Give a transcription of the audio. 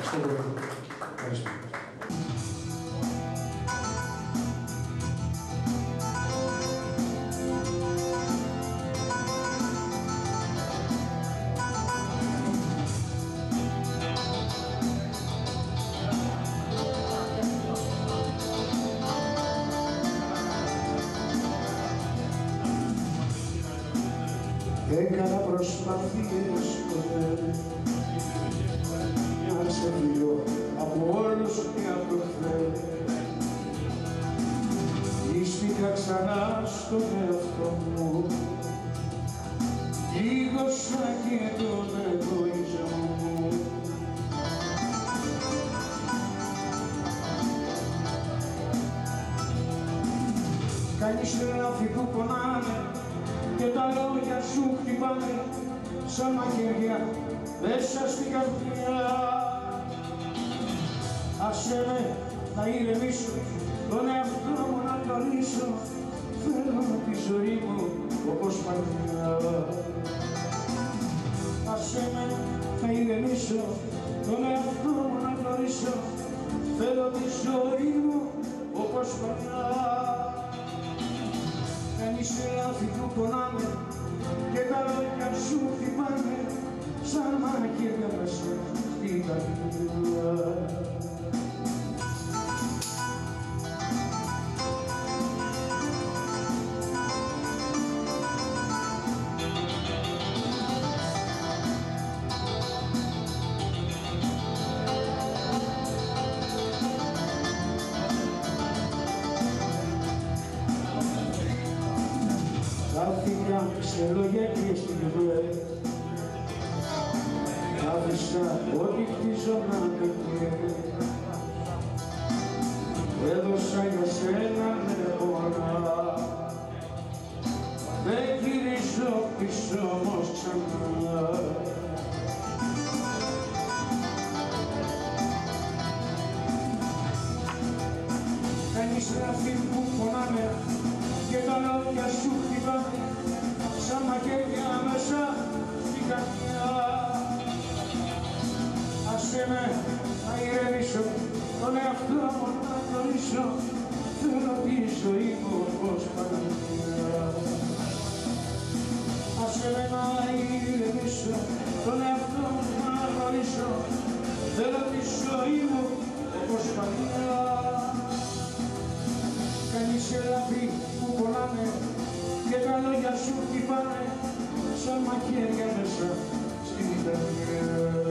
Ευχαριστώ. Έκανα προσπαθίες ποτέ να ξεφύγω από όλους και από το χθες. Ίστηκα ξανά στον εαυτό μου, λίγωσα και τον εγωισμό μου. Κάνεις λάθη που πονάνε και τα λόγια σου χτυπάνε σαν μαχαίρια μέσα στην καρδιά. Άσε με να ηρεμήσω, τον εαυτό μου να τονίσω, θέλω τη ζωή μου όπως παλιά. Άσε με να ηρεμήσω, τον εαυτό μου να τονίσω, θέλω τη ζωή μου όπως παλιά. Κάνεις λάθη που πονάνε και τα λόγια σου χτυπάνε σαν μαχαίρια μέσα στην καρδιά. Χάθηκα σε λόγια και στιγμές, άφησα ό,τι χτίζω να πετύχει. Έδωσα για σένα νερόνα, δεν γυρίζω πίσω όμως ξανά. Κάνεις λάθη που πονάνε και τα λόγια σου χτυπάνε σαν μαχαίρια μέσα στην καρδιά. Άσε με να ηρεμήσω, τον εαυτό μου να γνωρίσω, θέλω τη ζωή μου όπως παλιά. Άσε με να ηρεμήσω, τον εαυτό μου να γνωρίσω, θέλω τη ζωή μου όπως παλιά. Κάνεις λάθη που πονάνε και τα λόγια σου χτυπάνε σαν μαχαίρια μέσα στην καρδιά.